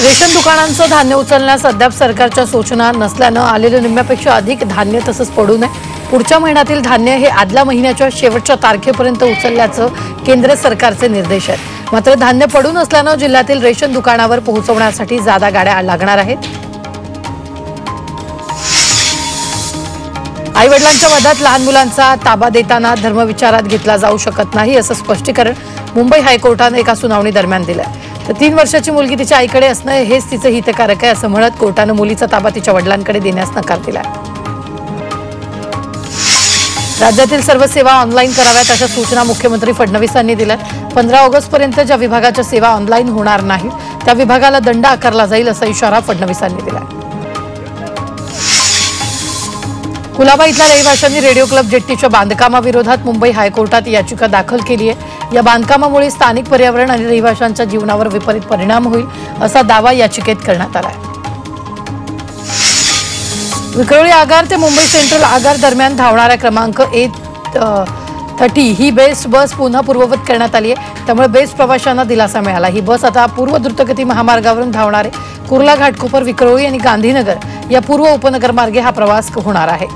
Ration दुकानांचं धान्य उचलण्यास अद्याप सरकारच्या सूचना नसल्यानं आलेलं निम्म्यापेक्षा अधिक धान्य तसंच पडू नये। पुढच्या महिन्यातील धान्य हे आदल्या महिन्याच्या शेवटच्या तारखेपर्यंत उचलण्याचं केंद्र सरकारचे निर्देश आहेत। मात्र धान्य पडू नसल्यानं जिल्ह्यातील रेशन दुकानावर पोहोचवण्यासाठी जादा गाड्या लागणार आहेत। आई-वडिलांच्या वादात लहान मुलांचा ताबा देताना धर्मविचारात घेतला जाऊ शकत नाही असं स्पष्टीकरण मुंबई हायकोर्टाने एका सुनावणी दरम्यान दिलं। तर 3 वर्षाची मुलगी तिच्या आईकडे असणं हेच तिचं हितकारक आहे असं म्हणत कोर्टाने मुलीचा ताबा तिच्या वडिलांकडे देण्यास नकार दिला। राज्यातील सर्व सेवा ऑनलाईन कराव्यात अशा सूचना मुख्यमंत्री फडणवीसांनी दिल्या। 15 ऑगस्टपर्यंत ज्या विभागाच्या सेवा ऑनलाईन होणार नाहीत त्या विभागाला दंड आकारला जाईल असा इशारा फडणवीसांनी दिला। कुलाबा इथल्या रहिवाशांनी रेडिओ क्लब जेट्टीच्या बांधकामाविरोधात मुंबई हायकोर्टात याचिका दाखल केली आहे। या बांधकामामुळे स्थानिक पर्यावरण आणि रहिवाशांच्या जीवनावर विपरीत परिणाम होईल असा दावा याचिकेत करण्यात आला आहे। विक्रोळी आगार ते मुंबई सेंट्रल आगार दरम्यान धावणाऱ्या क्रमांक A30 ही बेस्ट बस पुन्हा पूर्ववत करण्यात आली आहे। त्यामुळे बेस्ट प्रवाशांना दिलासा मिळाला। ही बस आता पूर्व द्रुतगती महामार्गावरून धावणारे कुर्ला घाटकोपर विक्रोळी आणि गांधीनगर या पूर्व उपनगर मार्गे हा प्रवास होणार आहे।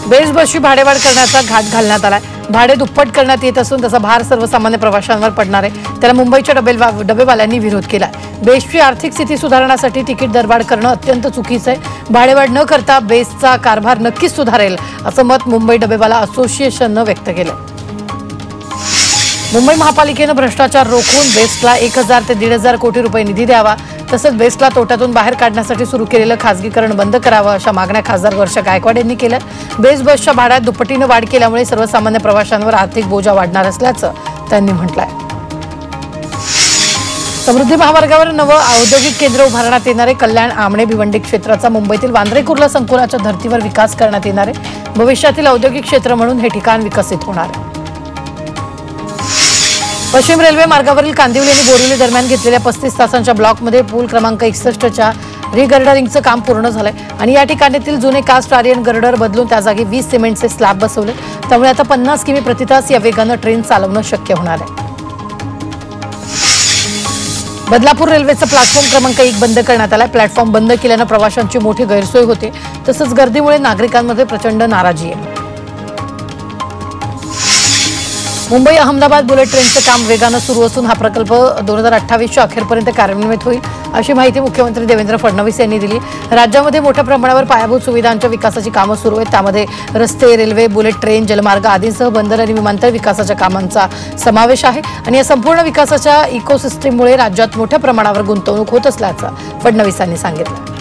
बेस्ट बसची भाडेवाढ करण्याचा घाट घालण्यात आला। भाडे दुप्पट करण्यात येत असून त्याचा भार सर्वसामान्य प्रवाशांवर पडणार आहे। त्याला मुंबईच्या डबेवाल्यांनी विरोध केला। बेस्टची आर्थिक स्थिती सुधारण्यासाठी तिकीट दरवाढ करणं अत्यंत चुकीचं आहे। भाडेवाढ न करता बेस्टचा कारभार नक्कीच सुधारेल असं मत मुंबई डबेवाला असोसिएशननं व्यक्त केलं। मुंबई महापालिकेनं भ्रष्टाचार रोखून बेस्टला 1000 ते 1,500 कोटी रुपये निधी द्यावा तसंच बेस्टला तोट्यातून बाहेर काढण्यासाठी सुरू केलेलं खासगीकरण बंद करावं अशा मागण्या खासदार वर्षा गायकवाड यांनी केल्या। बेस्ट बसच्या भाड्यात दुप्पटीनं वाढ केल्यामुळे सर्वसामान्य प्रवाशांवर आर्थिक बोजा वाढणार असल्याचं त्यांनी म्हटलंय। समृद्धी महामार्गावर नवं औद्योगिक केंद्र उभारण्यात येणारे कल्याण आमणे भिवंडी क्षेत्राचा मुंबईतील वांद्रे कुर्ला संकुलाच्या धर्तीवर विकास करण्यात येणार आहे। भविष्यातील औद्योगिक क्षेत्र म्हणून हे ठिकाण विकसित होणार आहे। पश्चिम रेल्वे मार्गावरील कांदिवली आणि बोरिवली दरम्यान घेतलेल्या 35 तासांच्या ब्लॉकमध्ये पूल क्रमांक 61च्या रिगर्डरिंगचं काम पूर्ण झालंय आणि या ठिकाणातील जुने कास्ट आयर्न गर्डर बदलून त्या जागी 20 सिमेंटचे स्लॅब बसवले। त्यामुळे आता 50 किमी प्रति तास या वेगानं ट्रेन चालवणं शक्य होणार आहे। बदलापूर रेल्वेचा प्लॅटफॉर्म क्रमांक 1 बंद करण्यात आलाय। प्लॅटफॉर्म बंद केल्यानं प्रवाशांची मोठी गैरसोय होते तसंच गर्दीमुळे नागरिकांमध्ये प्रचंड नाराजी आहे। मुंबई अहमदाबाद बुलेट ट्रेनचं काम वेगानं सुरू असून हा प्रकल्प 2028च्या अखेरपर्यंत कार्यान्वित होईल अशी माहिती मुख्यमंत्री देवेंद्र फडणवीस यांनी दिली। राज्यामध्ये मोठ्या प्रमाणावर पायाभूत सुविधांच्या विकासाची कामं सुरू आहेत। त्यामध्ये रस्ते, रेल्वे, बुलेट ट्रेन, जलमार्ग आदींसह बंदर आणि विमानतळ विकासाच्या कामांचा समावेश आहे आणि या संपूर्ण विकासाच्या इकोसिस्टीममुळे राज्यात मोठ्या प्रमाणावर गुंतवणूक होत असल्याचं फडणवीसांनी सांगितलं।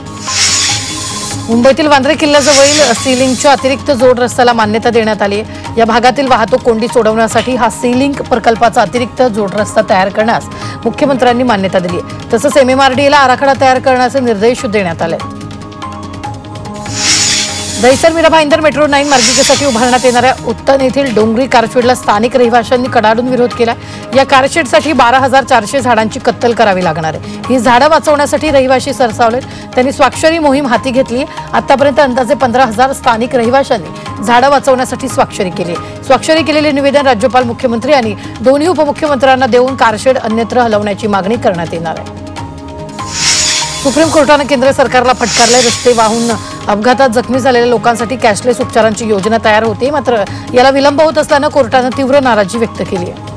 मुंबईतील वांद्रे किल्ल्याजवळील सीलिंगच्या अतिरिक्त जोड रस्त्याला मान्यता देण्यात आली आहे। या भागातील वाहतूक कोंडी सोडवण्यासाठी हा सीलिंग प्रकल्पाचा अतिरिक्त जोड रस्ता तयार करण्यास मुख्यमंत्र्यांनी मान्यता दिली आहे। तसंच MMRDAला आराखडा तयार करण्याचे निर्देश देण्यात आले। दहिसर मीरा भाईंदर मेट्रो 9 मार्गिकेसाठी उभारण्यात येणाऱ्या उत्तन येथील डोंगरी कारशेडला स्थानिक रहिवाशांनी कडाडून विरोध केला। या कारशेडसाठी 12,400 झाडांची कत्तल करावी लागणार आहे। ही झाडं वाचवण्यासाठी रहिवाशी सरसावलेत। त्यांनी स्वाक्षरी मोहीम हाती घेतली। आतापर्यंत अंदाजे 15,000 स्थानिक रहिवाशांनी झाडं वाचवण्यासाठी स्वाक्षरी केली। स्वाक्षरी केलेले निवेदन राज्यपाल, मुख्यमंत्री आणि दोन्ही उपमुख्यमंत्र्यांना देऊन कारशेड अन्यत्र हलवण्याची मागणी करण्यात येणार आहे। सुप्रीम कोर्टाने केंद्र सरकारला फटकारले। रस्ते वाहून अपघातात जखमी झालेल्या लोकांसाठी कॅशलेस उपचारांची योजना तयार होती, मात्र याला विलंब होत असल्यानं कोर्टाने तीव्र नाराजी व्यक्त केली आहे।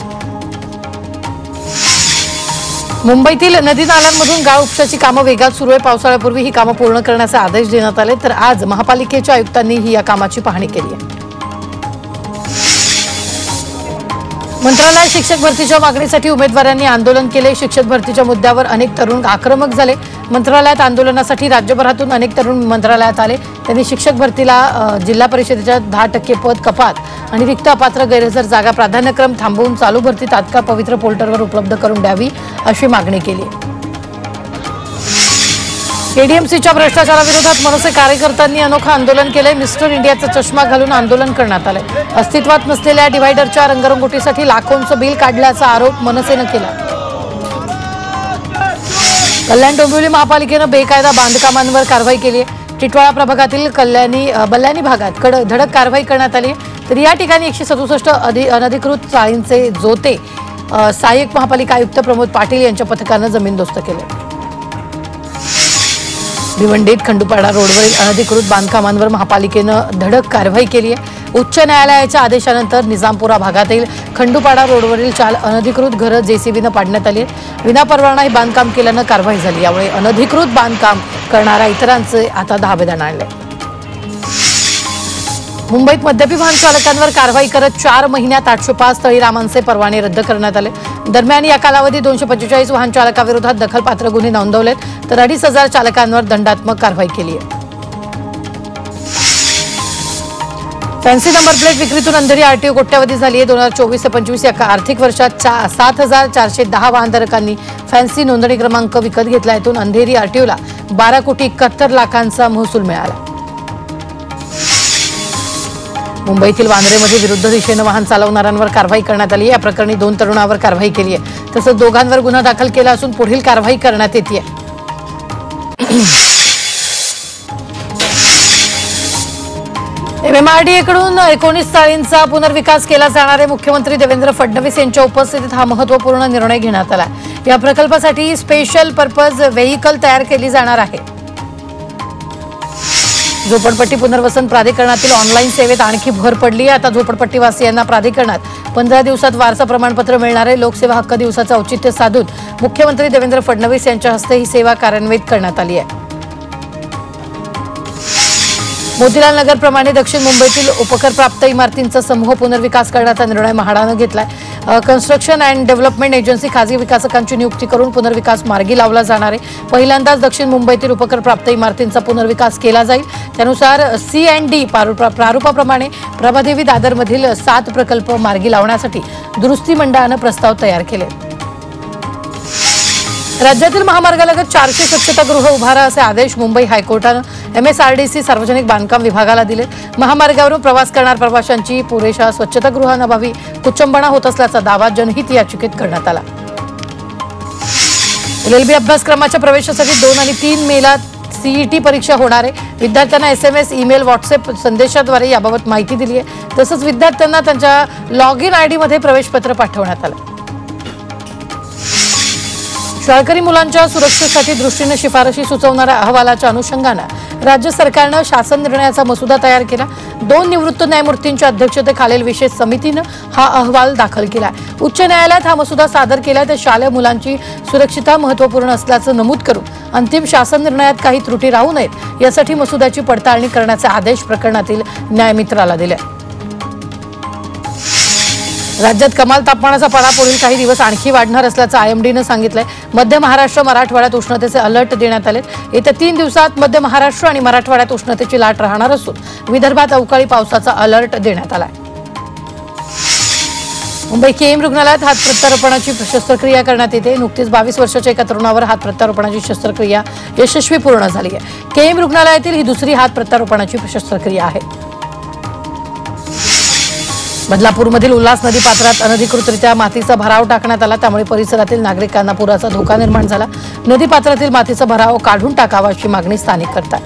मुंबईतील नदी नाल्यांमधून गाळ उपशाची कामं वेगात सुरू आहे। पावसाळ्यापूर्वी ही कामं पूर्ण करण्याचे आदेश देण्यात आले, तर आज महापालिकेच्या आयुक्तांनी या कामाची पाहणी केली आहे। मंत्रालयात शिक्षक भरतीच्या मागणीसाठी उमेदवारांनी आंदोलन केले। शिक्षक भरतीच्या मुद्द्यावर अनेक तरुण आक्रमक झाले। मंत्रालयात आंदोलनासाठी राज्यभरातून अनेक तरुण मंत्रालयात आले। त्यांनी शिक्षक भरतीला जिल्हा परिषदेच्या 10% पद कपात आणि रिक्त अपात्र गैरहजर जागा प्राधान्यक्रम थांबवून चालू भरती तात्काळ पवित्र पोर्टलवर उपलब्ध करून द्यावी अशी मागणी केली। KDMCच्या भ्रष्टाचाराविरोधात मनसे कार्यकर्त्यांनी अनोखं आंदोलन केले। मिस्टर इंडियाचा चष्मा घालून आंदोलन करण्यात आले। अस्तित्वात नसलेल्या डिव्हायडरच्या रंगरंगोटीसाठी लाखोंचं बिल काढल्याचा आरोप मनसेनं केला। कल्याण डोंबिवली महापालिकेनं बेकायदा बांधकामांवर कारवाई केली आहे। टिटवाळा प्रभागातील बल्लानी भागात धडक कारवाई करण्यात आली। तर या ठिकाणी 167 अनधिकृत चाळींचे जोते सहाय्यक महापालिका आयुक्त प्रमोद पाटील यांच्या पथकानं जमीनदोस्त केले। भिवंडीत खंडूपाडा रोडवरील अनधिकृत बांधकामांवर महापालिकेनं धडक कारवाई केली आहे। उच्च न्यायालयाच्या आदेशानंतर निजामपुरा भागातील खंडूपाडा रोडवरील 4 अनधिकृत घरं जेसीबीनं पाडण्यात आली आहेत। विनापरवाना हे बांधकाम केल्यानं कारवाई झाली। यामुळे अनधिकृत बांधकाम करणाऱ्या इतरांचे आता धाबेदार आणले। मुंबईत मद्यपी वाहन चालकांवर कारवाई करत 4 महिन्यात 805 तळीरामांचे परवाने रद्द करण्यात आले। दरम्यान या कालावधीत 245 वाहन चालकाविरोधात दखलपात्र गुन्हे नोंदवलेत, तर 2,500 चालकांवर दंडात्मक कारवाई केली आहे। फॅन्सी नंबर प्लेट विक्रीतून अंधेरी आरटीओ कोट्यावधी झाली आहे। 2024 ते 25 या आर्थिक वर्षात 7,410 वाहनधारकांनी फॅन्सी नोंदणी क्रमांक विकत घेतला। यातून अंधेरी आरटीओला 12,71,00,000 महसूल मिळाला। मुंबईतील वांद्रेमध्ये विरुद्ध दिशेने वाहन चालवणाऱ्यांवर कारवाई करण्यात आली। या प्रकरणी 2 तरुणांवर कारवाई केली आहे, तसंच दोघांवर गुन्हा दाखल केला असून पुढील कारवाई करण्यात येते। एमएमआरडीएकडून 19 चाळींचा पुनर्विकास केला जाणार आहे। मुख्यमंत्री देवेंद्र फडणवीस यांच्या उपस्थितीत हा महत्त्वपूर्ण निर्णय घेण्यात आला। या प्रकल्पासाठी स्पेशल पर्पज व्हेइकल तयार केली जाणार आहे। झोपडपट्टी पुनर्वसन प्राधिकरणातील ऑनलाईन सेवेत आणखी भर पडली आहे। आता झोपडपट्टीवासियांना प्राधिकरणात 15 दिवसात वारसा प्रमाणपत्र मिळणार आहे। लोकसेवा हक्क दिवसाचं औचित्य साधून मुख्यमंत्री देवेंद्र फडणवीस यांच्या हस्ते ही सेवा कार्यान्वित करण्यात आली आहे। मोतीलाल नगरप्रमाणे दक्षिण मुंबईतील उपकर प्राप्त इमारतींचा समूह पुनर्विकास करण्याचा निर्णय म्हाडानं घेतलाय। कन्स्ट्रक्शन अँड डेव्हलपमेंट एजन्सी खासगी विकासकांची नियुक्ती करून पुनर्विकास मार्गी लावला जाणार आहे। पहिल्यांदाच दक्षिण मुंबईतील उपकर प्राप्त इमारतींचा पुनर्विकास केला जाईल। त्यानुसार C&D प्रारूपाप्रमाणे प्रभादेवी दादरमधील 7 प्रकल्प मार्गी लावण्यासाठी दुरुस्ती मंडळानं प्रस्ताव तयार केले। राज्यातील महामार्गालगत 400 स्वच्छतागृह उभारा असे आदेश मुंबई हायकोर्टानं MSRDC सार्वजनिक बांधकाम विभागाला दिले। महामार्गावरून प्रवास करणाऱ्या प्रवाशांची पुरेशा स्वच्छतागृहांअभावी कुचंबणा होत असल्याचा दावा जनहित याचिकेत करण्यात आला। LLB अभ्यासक्रमाच्या प्रवेशासाठी 2 आणि 3 मेला CET परीक्षा होणार आहे। विद्यार्थ्यांना SMS, ईमेल, व्हॉट्सअप संदेशाद्वारे याबाबत माहिती दिली आहे। तसंच विद्यार्थ्यांना त्यांच्या लॉगिन ID मध्ये प्रवेशपत्र पाठवण्यात आलं। शाळकरी मुलांच्या सुरक्षेसाठी दृष्टीने शिफारशी सुचवणाऱ्या अहवालाच्या अनुषंगानं राज्य सरकारनं शासन निर्णयाचा मसुदा तयार केला। 2 निवृत्त न्यायमूर्तींच्या अध्यक्षतेखालील विशेष समितीनं हा अहवाल दाखल केला। उच्च न्यायालयात हा मसुदा सादर केला तर शालेय मुलांची सुरक्षितता महत्त्वपूर्ण असल्याचं नमूद करून अंतिम शासन निर्णयात काही त्रुटी राहू नयेत यासाठी मसुद्याची पडताळणी करण्याचे आदेश प्रकरणातील न्यायमित्राला दिले। राज्यात कमाल तापमानाचा पारा पुढील काही दिवस आणखी वाढणार असल्याचं IMDनं सांगितलंय। मध्य महाराष्ट्र मराठवाड्यात उष्णतेचे अलर्ट देण्यात आले। येत्या 3 दिवसात मध्य महाराष्ट्र आणि मराठवाड्यात उष्णतेची लाट राहणार असून विदर्भात अवकाळी पावसाचा अलर्ट देण्यात आलाय। मुंबई KM रुग्णालयात हात प्रत्यारोपणाची शस्त्रक्रिया करण्यात येते। नुकतीच 22 वर्षाच्या एका तरुणावर हात प्रत्यारोपणाची शस्त्रक्रिया यशस्वी पूर्ण झाली आहे। KM रुग्णालयातील ही दुसरी हात प्रत्यारोपणाची शस्त्रक्रिया आहे। बदलापूरमधील उल्हास नदी पात्रात अनधिकृतरित्या मातीचा भराव टाकण्यात आला। त्यामुळे परिसरातील नागरिकांना पुराचा धोका निर्माण झाला। नदी पात्रातील मातीचा भराव काढून टाकावा अशी मागणी स्थानिक करतात।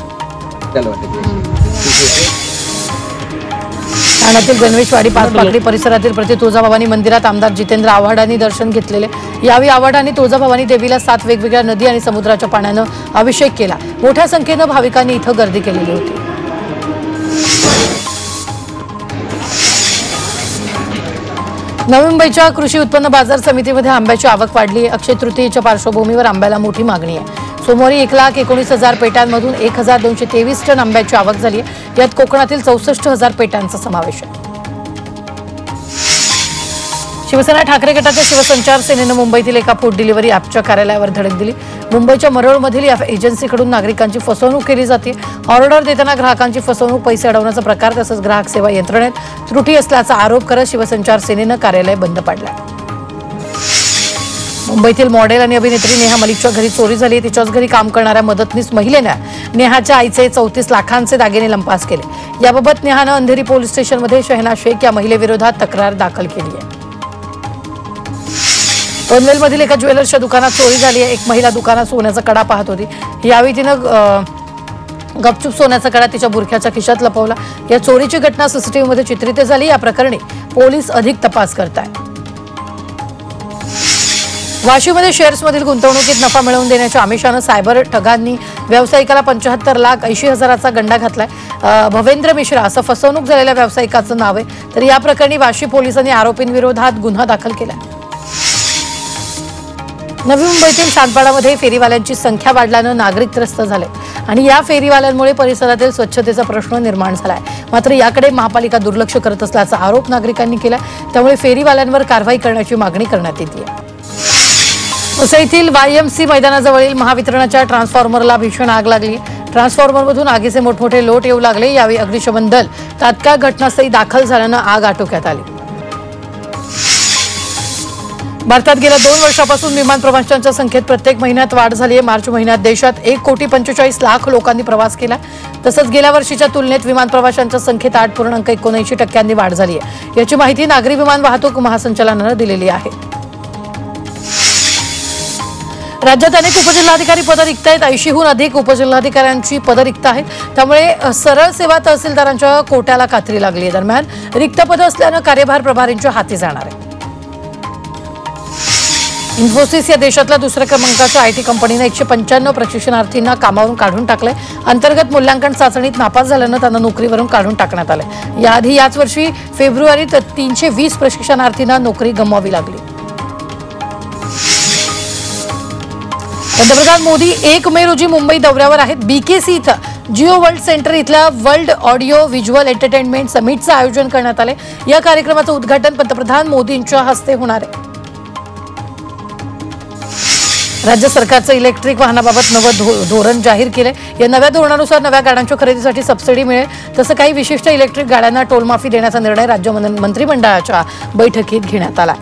ठाण्यातील गणवेशवाडी पाचपाकडी परिसरातील प्रति तुळजाभवानी मंदिरात आमदार जितेंद्र आव्हाडांनी दर्शन घेतलेले। यावेळी आव्हाडांनी तुळजाभवानी देवीला 7 वेगवेगळ्या नदी आणि समुद्राच्या पाण्यानं अभिषेक केला। मोठ्या संख्येनं भाविकांनी इथं गर्दी केलेली होती। नवी मुंबईच्या कृषी उत्पन्न बाजार समितीमध्ये आंब्याची आवक वाढली आहे। अक्षय तृतीयेच्या पार्श्वभूमीवर आंब्याला मोठी मागणी आहे। सोमवारी 1,19,000 पेट्यांमधून 1,223 टन आंब्याची आवक झाली आहे। यात कोकणातील 64,000 पेट्यांचा समावेश आहे। शिवसेना ठाकरे गटाच्या शिवसंचार सेनेनं मुंबईतील एका फूड डिलिव्हरी ॲपच्या कार्यालयावर धडक दिली। मुंबईच्या मरोळमधील या एजन्सीकडून नागरिकांची फसवणूक केली जाते। ऑर्डर देताना ग्राहकांची फसवणूक, पैसे अडवण्याचा प्रकार तसंच ग्राहक सेवा यंत्रणेत त्रुटी असल्याचा आरोप करत शिवसंचार सेनेनं कार्यालय बंद पाडलं। मुंबईतील मॉडेल आणि अभिनेत्री नेहा मलिकच्या घरी चोरी झाली। तिच्याच घरी काम करणाऱ्या मदतनीस महिलेनं नेहाच्या आईचे 34 लाखांचे दागिने लंपास केले। याबाबत नेहानं अंधेरी पोलीस स्टेशनमध्ये शहनाज शेख या महिलेविरोधात तक्रार दाखल केली आहे। पनवेलमधील एका ज्वेलर्सच्या दुकानात चोरी झाली आहे। एक महिला दुकानात सोन्याचा कडा पाहत होती। यावेळी तिनं गपचूप सोन्याचा कडा तिच्या बुरख्याच्या खिशात लपवला। या चोरीची घटना CCTVमध्ये चित्रित झाली। या प्रकरणी पोलीस अधिक तपास करत आहेत। वाशीमध्ये शेअर्समधील गुंतवणुकीत नफा मिळवून देण्याच्या आमिषानं सायबर ठगांनी व्यावसायिकाला 75,80,000चा गंडा घातलाय। भवेंद्र मिश्रा असं फसवणूक झालेल्या व्यावसायिकाचं नाव आहे। तर या प्रकरणी वाशी पोलिसांनी आरोपींविरोधात गुन्हा दाखल केला। नवी मुंबईतील सातपाडामध्ये फेरीवाल्यांची संख्या वाढल्यानं नागरिक त्रस्त झाले आणि या फेरीवाल्यांमुळे परिसरातील स्वच्छतेचा प्रश्न निर्माण झालाय। मात्र याकडे महापालिका दुर्लक्ष करत असल्याचा आरोप नागरिकांनी केला। त्यामुळे फेरीवाल्यांवर कारवाई करण्याची मागणी करण्यात येते। वसईतील YMC मैदानाजवळील महावितरणाच्या ट्रान्सफॉर्मरला भीषण आग लागली। ट्रान्सफॉर्मरमधून आगीचे मोठमोठे लोट येऊ लागले। यावेळी अग्निशमन दल तात्काळ घटनास्थळी दाखल झाल्यानं आग आटोक्यात आली। भारतात गेल्या 2 वर्षापासून विमान प्रवाशांच्या संख्येत प्रत्येक महिन्यात वाढ झाली आहे। मार्च महिन्यात देशात 1,45,00,000 लोकांनी प्रवास केला। तसंच गेल्या वर्षीच्या तुलनेत विमान प्रवाशांच्या संख्येत 8.79% वाढ झाली आहे। याची माहिती नागरी विमान वाहतूक महासंचालनानं दिलेली आहे। राज्यात अनेक उपजिल्हाधिकारी पदं रिक्त आहेत। 80हून अधिक उपजिल्हाधिकाऱ्यांची पदं रिक्त आहेत। त्यामुळे सरळ सेवा तहसीलदारांच्या कोट्याला कात्री लागली आहे। दरम्यान रिक्त पदं असल्यानं कार्यभार प्रभारींच्या हाती जाणार आहे। इन्फोसिस या देशातल्या दुसऱ्या क्रमांकाच्या IT कंपनीने 195 प्रशिक्षणार्थींना कामावरून काढून टाकलंय। अंतर्गत मूल्यांकन चाचणीत नापास झाल्यानं त्यांना नोकरीवरून काढून टाकण्यात आलंय। याआधी याच वर्षी फेब्रुवारीत 320 प्रशिक्षणार्थींना नोकरी गमवावी लागली। पंतप्रधान मोदी 1 मे रोजी मुंबई दौऱ्यावर आहेत। BKC इथं जिओ वर्ल्ड सेंटर इथल्या वर्ल्ड ऑडिओ व्हिज्युअल एंटरटेनमेंट समिटचं आयोजन करण्यात आले। या कार्यक्रमाचं उद्घाटन पंतप्रधान मोदींच्या हस्ते होणार आहे। राज्य सरकारचं इलेक्ट्रिक वाहनाबाबत नवं धोरण जाहीर केलंय। या नव्या धोरणानुसार नव्या गाड्यांच्या खरेदीसाठी सबसिडी मिळेल। तसं काही विशिष्ट इलेक्ट्रिक गाड्यांना टोल माफी देण्याचा निर्णय राज्य मंत्रिमंडळाच्या बैठकीत घेण्यात आला।